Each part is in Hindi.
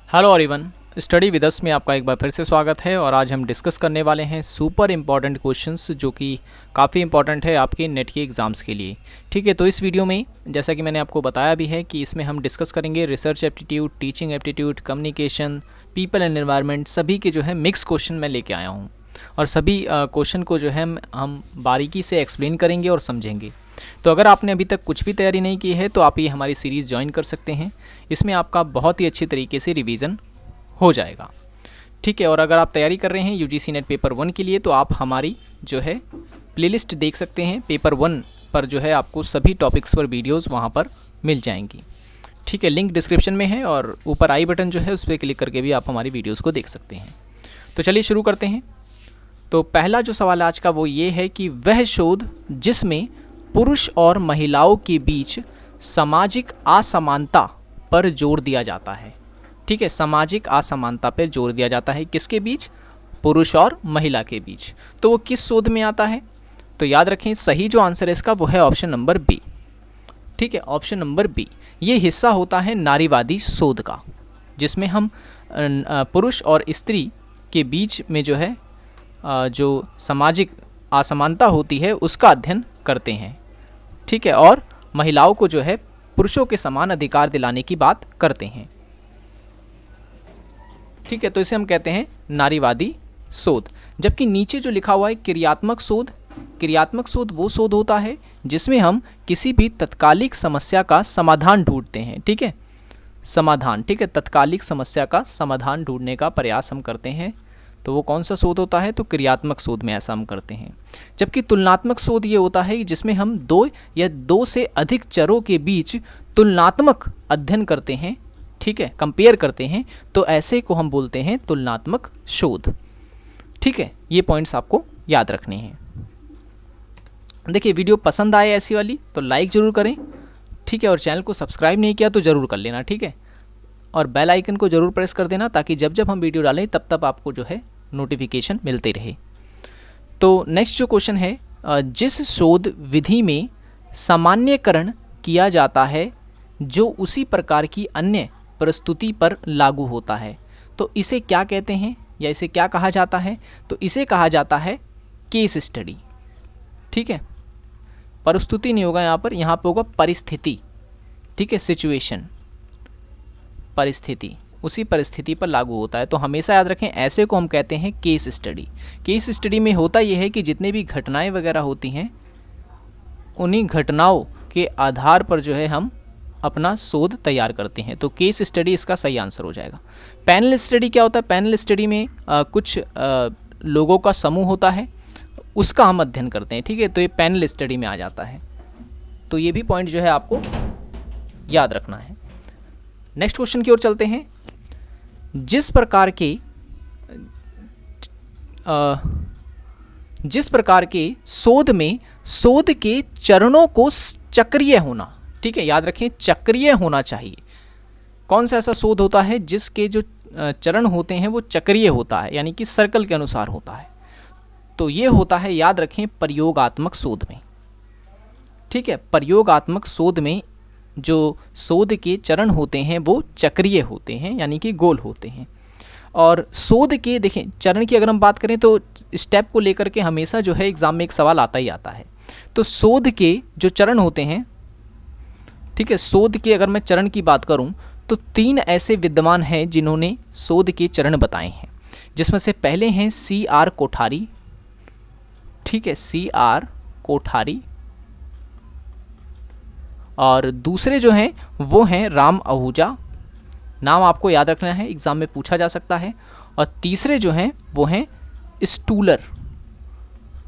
Hello everyone, study with us में आपका एक बार फिर से स्वागत है। और आज हम डिस्कस करने वाले हैं सुपर इम्पॉर्टेंट क्वेश्चंस जो कि काफ़ी इंपॉर्टेंट है आपके नेट के एग्ज़ाम्स के लिए। ठीक है, तो इस वीडियो में जैसा कि मैंने आपको बताया भी है कि इसमें हम डिस्कस करेंगे research aptitude, teaching aptitude, communication, people and environment, सभी के जो है मिक्स क्वेश्चन मैं लेके आया हूँ। और सभी क्वेश्चन को जो है हम बारीकी से एक्सप्लेन करेंगे और समझेंगे। तो अगर आपने अभी तक कुछ भी तैयारी नहीं की है तो आप ये हमारी सीरीज़ ज्वाइन कर सकते हैं। इसमें आपका बहुत ही अच्छी तरीके से रिवीजन हो जाएगा। ठीक है, और अगर आप तैयारी कर रहे हैं यूजीसी नेट पेपर 1 के लिए तो आप हमारी जो है प्लेलिस्ट देख सकते हैं। पेपर 1 पर जो है आपको सभी टॉपिक्स पर वीडियोस वहाँ पर मिल जाएंगी। ठीक है, लिंक डिस्क्रिप्शन में है और ऊपर आई बटन जो है उस पर क्लिक करके भी आप हमारी वीडियोज़ को देख सकते हैं। तो चलिए शुरू करते हैं। तो पहला जो सवाल आज का वो ये है कि वह शोध जिसमें पुरुष और महिलाओं के बीच सामाजिक असमानता पर जोर दिया जाता है। ठीक है, सामाजिक असमानता पर जोर दिया जाता है किसके बीच? पुरुष और महिला के बीच। तो वो किस शोध में आता है? तो याद रखें सही जो आंसर है इसका वो है ऑप्शन नंबर बी। ठीक है, ऑप्शन नंबर बी। ये हिस्सा होता है नारीवादी शोध का, जिसमें हम पुरुष और स्त्री के बीच में जो है जो सामाजिक असमानता होती है उसका अध्ययन करते हैं। ठीक है, और महिलाओं को जो है पुरुषों के समान अधिकार दिलाने की बात करते हैं। ठीक है, तो इसे हम कहते हैं नारीवादी शोध। जबकि नीचे जो लिखा हुआ है क्रियात्मक शोध, क्रियात्मक शोध वो शोध होता है जिसमें हम किसी भी तत्कालिक समस्या का समाधान ढूंढते हैं। ठीक है, समाधान। ठीक है, तत्कालिक समस्या का समाधान ढूंढने का प्रयास हम करते हैं। तो वो कौन सा शोध होता है? तो क्रियात्मक शोध में ऐसा हम करते हैं। जबकि तुलनात्मक शोध ये होता है जिसमें हम दो या दो से अधिक चरों के बीच तुलनात्मक अध्ययन करते हैं। ठीक है, कंपेयर करते हैं, तो ऐसे को हम बोलते हैं तुलनात्मक शोध। ठीक है, ये पॉइंट्स आपको याद रखने हैं। देखिए, वीडियो पसंद आए ऐसी वाली तो लाइक ज़रूर करें। ठीक है, और चैनल को सब्सक्राइब नहीं किया तो ज़रूर कर लेना। ठीक है, और बेल आइकन को ज़रूर प्रेस कर देना ताकि जब जब हम वीडियो डालें तब तब आपको जो है नोटिफिकेशन मिलते रहे। तो नेक्स्ट जो क्वेश्चन है, जिस शोध विधि में सामान्यकरण किया जाता है जो उसी प्रकार की अन्य प्रस्तुति पर लागू होता है, तो इसे क्या कहते हैं या इसे क्या कहा जाता है? तो इसे कहा जाता है केस स्टडी। ठीक है, प्रस्तुति नहीं होगा यहाँ पर होगा परिस्थिति। ठीक है, सिचुएशन, परिस्थिति, उसी परिस्थिति पर लागू होता है। तो हमेशा याद रखें ऐसे को हम कहते हैं केस स्टडी। केस स्टडी में होता यह है कि जितने भी घटनाएं वगैरह होती हैं उन्हीं घटनाओं के आधार पर जो है हम अपना शोध तैयार करते हैं। तो केस स्टडी इसका सही आंसर हो जाएगा। पैनल स्टडी क्या होता है? पैनल स्टडी में कुछ लोगों का समूह होता है, उसका हम अध्ययन करते हैं। ठीक है, तो ये पैनल स्टडी में आ जाता है। तो ये भी पॉइंट जो है आपको याद रखना है। नेक्स्ट क्वेश्चन की ओर चलते हैं। जिस प्रकार के शोध में शोध के चरणों को चक्रीय होना, ठीक है, याद रखें चक्रीय होना चाहिए। कौन सा ऐसा शोध होता है जिसके जो चरण होते हैं वो चक्रीय होता है, यानी कि सर्कल के अनुसार होता है? तो ये होता है, याद रखें, प्रयोगात्मक शोध में। ठीक है, प्रयोगात्मक शोध में जो शोध के चरण होते हैं वो चक्रीय होते हैं, यानी कि गोल होते हैं। और शोध के देखें चरण की अगर हम बात करें तो स्टेप को लेकर के हमेशा जो है एग्जाम में एक सवाल आता ही आता है। तो शोध के जो चरण होते हैं, ठीक है, शोध के अगर मैं चरण की बात करूं तो 3 ऐसे विद्वान हैं जिन्होंने शोध के चरण बताए हैं, जिसमें से पहले हैं CR कोठारी। ठीक है, CR कोठारी। और दूसरे जो हैं वो हैं राम आहूजा, नाम आपको याद रखना है, एग्जाम में पूछा जा सकता है। और तीसरे जो हैं वो हैं स्टूलर।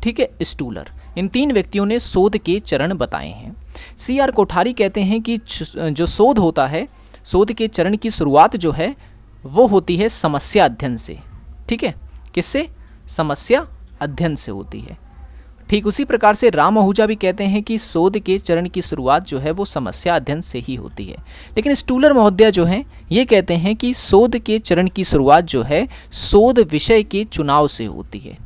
ठीक है, स्टूलर। इन 3 व्यक्तियों ने शोध के चरण बताए हैं। CR कोठारी कहते हैं कि जो शोध होता है, शोध के चरण की शुरुआत जो है वो होती है समस्या अध्ययन से। ठीक है, किससे? समस्या अध्ययन से होती है। ठीक उसी प्रकार से राम आहूजा भी कहते हैं कि शोध के चरण की शुरुआत जो है वो समस्या अध्ययन से ही होती है। लेकिन स्टूलर महोदय जो हैं ये कहते हैं कि शोध के चरण की शुरुआत जो है शोध विषय के चुनाव से होती है।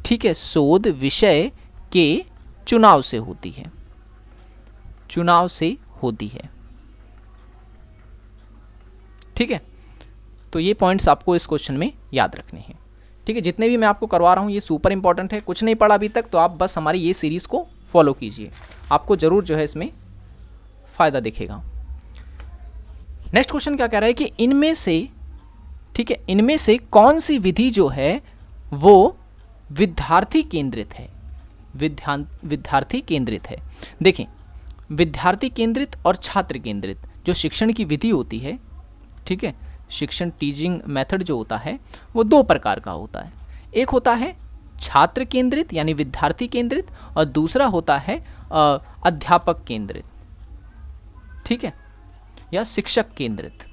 ठीक है, शोध विषय के चुनाव से होती है, चुनाव से होती है। ठीक है, तो ये पॉइंट्स आपको इस क्वेश्चन में याद रखने हैं। ठीक है, जितने भी मैं आपको करवा रहा हूँ ये सुपर इंपॉर्टेंट है। कुछ नहीं पढ़ा अभी तक तो आप बस हमारी ये सीरीज़ को फॉलो कीजिए, आपको ज़रूर जो है इसमें फ़ायदा दिखेगा। नेक्स्ट क्वेश्चन क्या कह रहा है कि इनमें से, ठीक है, इनमें से कौन सी विधि जो है वो विद्यार्थी केंद्रित है? विद्यार्थी केंद्रित है। देखें, विद्यार्थी केंद्रित और छात्र केंद्रित जो शिक्षण की विधि होती है, ठीक है, शिक्षण टीचिंग मेथड जो होता है वो दो प्रकार का होता है। एक होता है छात्र केंद्रित यानी विद्यार्थी केंद्रित, और दूसरा होता है अध्यापक केंद्रित, ठीक है, या शिक्षक केंद्रित।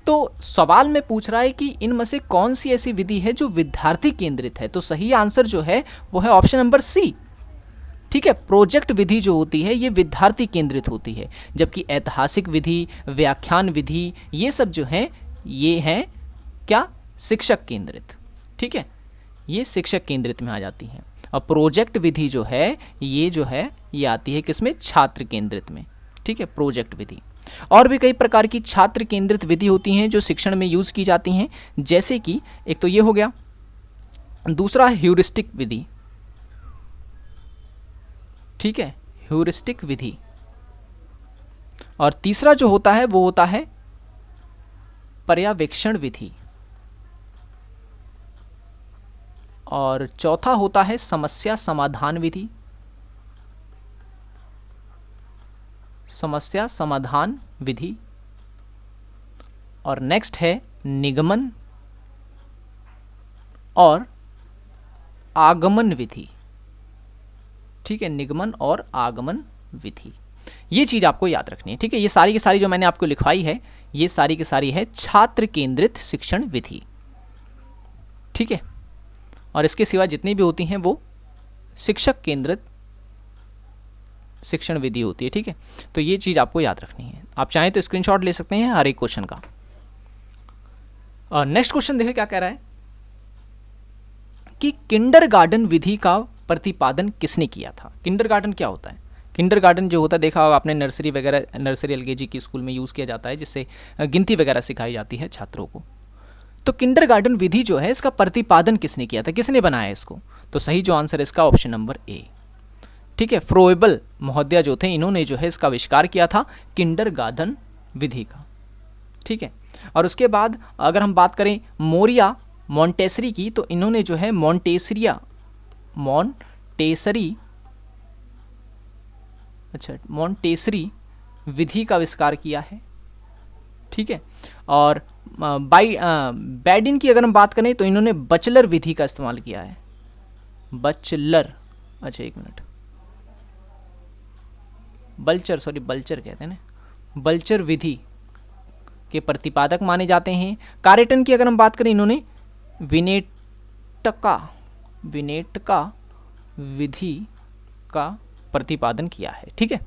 तो सवाल में पूछ रहा है कि इनमें से कौन सी ऐसी विधि है जो विद्यार्थी केंद्रित है, तो सही आंसर जो है वो है ऑप्शन नंबर सी। ठीक है, प्रोजेक्ट विधि जो होती है ये विद्यार्थी केंद्रित होती है, जबकि ऐतिहासिक विधि, व्याख्यान विधि, ये सब जो हैं ये हैं क्या, शिक्षक केंद्रित। ठीक है, ये शिक्षक केंद्रित में आ जाती हैं। और प्रोजेक्ट विधि जो है ये आती है किसमें, छात्र केंद्रित में। ठीक है, प्रोजेक्ट विधि। और भी कई प्रकार की छात्र केंद्रित विधि होती हैं जो शिक्षण में यूज़ की जाती हैं, जैसे कि एक तो ये हो गया, दूसरा ह्यूरिस्टिक विधि। ठीक है, ह्यूरिस्टिक विधि। और तीसरा जो होता है वो होता है पर्यवेक्षण विधि। और चौथा होता है समस्या समाधान विधि। समस्या समाधान विधि। और नेक्स्ट है निगमन और आगमन विधि। ठीक है, निगमन और आगमन विधि, ये चीज़ आपको याद रखनी है। ठीक है, ये सारी की सारी जो मैंने आपको लिखवाई है ये सारी की सारी है छात्र केंद्रित शिक्षण विधि। ठीक है, और इसके सिवा जितनी भी होती हैं वो शिक्षक केंद्रित शिक्षण विधि होती है। ठीक है, तो ये चीज़ आपको याद रखनी है। आप चाहें तो स्क्रीनशॉट ले सकते हैं हर एक क्वेश्चन का। नेक्स्ट क्वेश्चन देखिए क्या कह रहा है कि किंडरगार्टन विधि का प्रतिपादन किसने किया था। किंडरगार्टन क्या होता है? किंडरगार्टन जो होता है देखा होगा आपने, नर्सरी वगैरह, नर्सरी एलकेजी की स्कूल में यूज़ किया जाता है, जिससे गिनती वगैरह सिखाई जाती है छात्रों को। तो किंडरगार्टन विधि जो है इसका प्रतिपादन किसने किया था, किसने बनाया इसको? तो सही जो आंसर है इसका ऑप्शन नंबर ए। ठीक है, फ्रोएबल महोदय जो थे इन्होंने जो है इसका आविष्कार किया था किंडरगार्टन विधि का। ठीक है, और उसके बाद अगर हम बात करें मोरिया मॉन्टेसरी की, तो इन्होंने जो है मॉन्टेसरी विधि का आविष्कार किया है। ठीक है, और बैडिन की अगर हम बात करें तो इन्होंने बचलर विधि का इस्तेमाल किया है। बचलर, अच्छा एक मिनट, बल्चर कहते हैं ना, बल्चर विधि के प्रतिपादक माने जाते हैं। कारेटन की अगर हम बात करें, इन्होंने विनेटका विधि का प्रतिपादन किया है। ठीक है,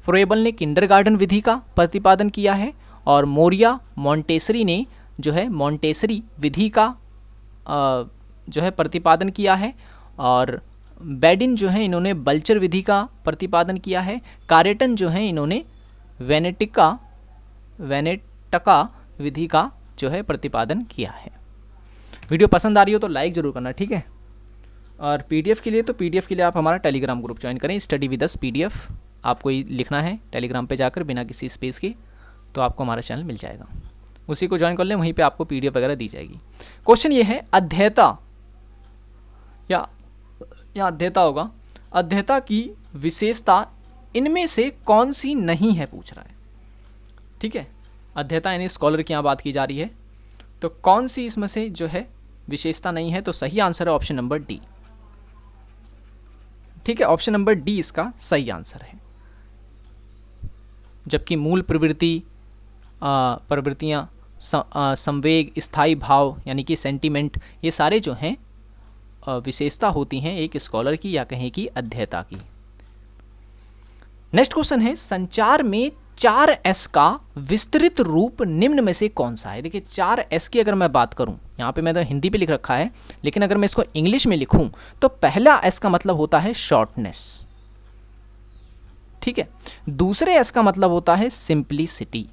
फ्रोएबल ने किंडरगार्टन विधि का प्रतिपादन किया है, और मोरिया मॉन्टेसरी ने जो है मॉन्टेसरी विधि का जो है प्रतिपादन किया है, और बैडिन जो है इन्होंने बल्चर विधि का प्रतिपादन किया है। कारेटन जो है इन्होंने वेनेटका विधि का जो है प्रतिपादन किया है। वीडियो पसंद आ रही हो तो लाइक ज़रूर करना। ठीक है, और पीडीएफ के लिए आप हमारा टेलीग्राम ग्रुप ज्वाइन करें, स्टडी विद अस पीडीएफ आपको ही लिखना है टेलीग्राम पे जाकर बिना किसी स्पेस के, तो आपको हमारा चैनल मिल जाएगा, उसी को ज्वाइन कर लें, वहीं पे आपको पीडीएफ वगैरह दी जाएगी। क्वेश्चन ये है अध्येता या अध्येता होगा, अध्येता की विशेषता इनमें से कौन सी नहीं है पूछ रहा है। ठीक है, अध्येता यानी स्कॉलर की यहाँ बात की जा रही है, तो कौन सी इसमें से जो है विशेषता नहीं है, तो सही आंसर है ऑप्शन नंबर डी। ठीक है, ऑप्शन नंबर डी इसका सही आंसर है। जबकि मूल प्रवृत्तियाँ, संवेग, स्थायी भाव यानी कि सेंटीमेंट, ये सारे जो हैं विशेषता होती हैं एक स्कॉलर की या कहें कि अध्येता की। नेक्स्ट क्वेश्चन है संचार में 4S का विस्तृत रूप निम्न में से कौन सा है। देखिए 4S की अगर मैं बात करूं, यहाँ पे मैंने हिंदी पे लिख रखा है, लेकिन अगर मैं इसको इंग्लिश में लिखूं तो पहला S का मतलब होता है शॉर्टनेस। ठीक है, दूसरे S का मतलब होता है सिंप्लिसिटी।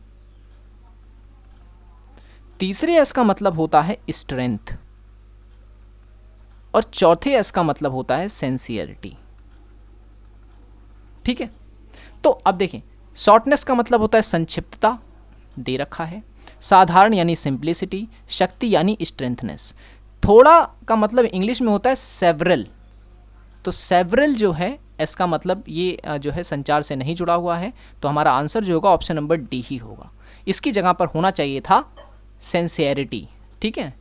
तीसरे एस का मतलब होता है स्ट्रेंथ, और चौथे एस का मतलब होता है सेंसियरिटी। ठीक है, तो अब देखें, शॉर्टनेस का मतलब होता है संक्षिप्तता, दे रखा है। साधारण यानी सिंप्लिसिटी, शक्ति यानी स्ट्रेंथनेस। थोड़ा का मतलब इंग्लिश में होता है सेवरल, तो सेवरल जो है एस का मतलब ये जो है संचार से नहीं जुड़ा हुआ है, तो हमारा आंसर जो होगा ऑप्शन नंबर डी ही होगा। इसकी जगह पर होना चाहिए था सेंसियरिटी। ठीक है,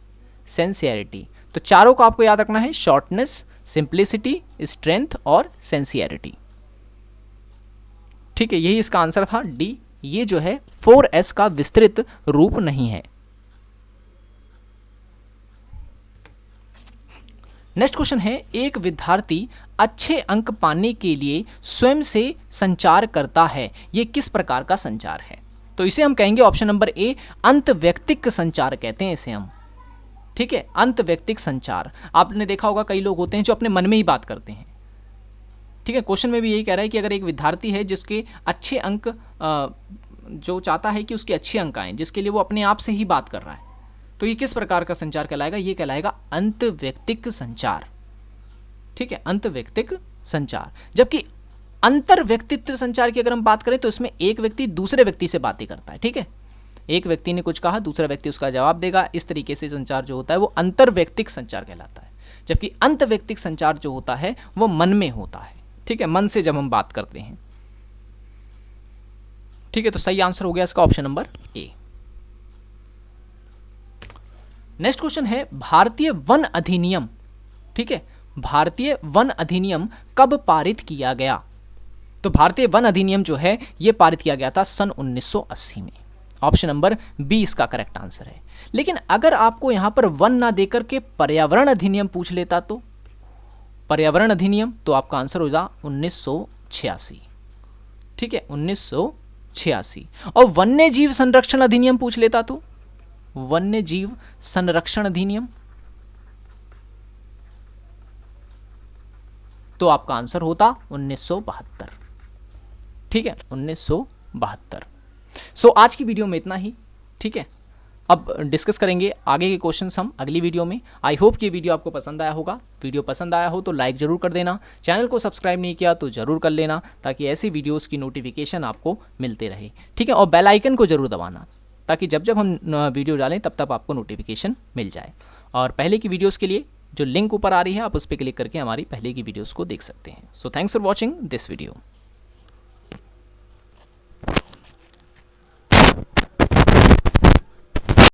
सेंसियरिटी। तो चारों को आपको याद रखना है, शॉर्टनेस, सिंप्लिसिटी, स्ट्रेंथ और सेंसियरिटी। ठीक है, यही इसका आंसर था डी। ये जो है 4S का विस्तृत रूप नहीं है। नेक्स्ट क्वेश्चन है, एक विद्यार्थी अच्छे अंक पाने के लिए स्वयं से संचार करता है, ये किस प्रकार का संचार है? तो इसे हम कहेंगे ऑप्शन नंबर ए, अंतव्यक्तिक संचार कहते हैं इसे हम। ठीक है, अंतव्यक्तिक संचार। आपने देखा होगा कई लोग होते हैं जो अपने मन में ही बात करते हैं। ठीक है, क्वेश्चन में भी यही कह रहा है कि अगर एक विद्यार्थी है जिसके अच्छे अंक जो चाहता है कि उसके अच्छे अंक आएँ, जिसके लिए वो अपने आप से ही बात कर रहा है, तो ये किस प्रकार का संचार कहलाएगा? ये कहलाएगा अंतव्यक्तिक संचार। ठीक है, अंतव्यक्तिक संचार। जबकि अंतर्व्यक्तित्व संचार की अगर हम बात करें तो इसमें एक व्यक्ति दूसरे व्यक्ति से बातें करता है। ठीक है, एक व्यक्ति ने कुछ कहा, दूसरा व्यक्ति उसका जवाब देगा। इस तरीके से संचार जो होता है वो अंतर्व्यक्तिक संचार कहलाता है। जबकि अंतव्यक्तिक संचार जो होता है वो मन में होता है। ठीक है, मन से जब हम बात करते हैं। ठीक है, तो सही आंसर हो गया इसका option number A. Next question है, भारतीय वन अधिनियम, ठीक है, भारतीय वन अधिनियम कब पारित किया गया? तो भारतीय वन अधिनियम जो है ये पारित किया गया था सन 1980 में। ऑप्शन नंबर बी इसका करेक्ट आंसर है। लेकिन अगर आपको यहां पर वन ना देकर के पर्यावरण अधिनियम पूछ लेता तो पर्यावरण अधिनियम, तो आपका आंसर हो जाए 1986। ठीक है, 1986। और वन्य जीव संरक्षण अधिनियम पूछ लेता तो वन्य जीव संरक्षण अधिनियम, तो आपका आंसर होता 1972। ठीक है, 1972। सो आज की वीडियो में इतना ही। ठीक है, अब डिस्कस करेंगे आगे के क्वेश्चंस हम अगली वीडियो में। आई होप कि वीडियो आपको पसंद आया होगा। वीडियो पसंद आया हो तो लाइक ज़रूर कर देना, चैनल को सब्सक्राइब नहीं किया तो ज़रूर कर लेना, ताकि ऐसी वीडियोस की नोटिफिकेशन आपको मिलते रहे। ठीक है, और बेल आइकन को ज़रूर दबाना, ताकि जब जब हम वीडियो डालें तब तक आपको नोटिफिकेशन मिल जाए। और पहले की वीडियोज़ के लिए जो लिंक ऊपर आ रही है आप उस पर क्लिक करके हमारी पहले की वीडियोज़ को देख सकते हैं। So thanks for watching this video.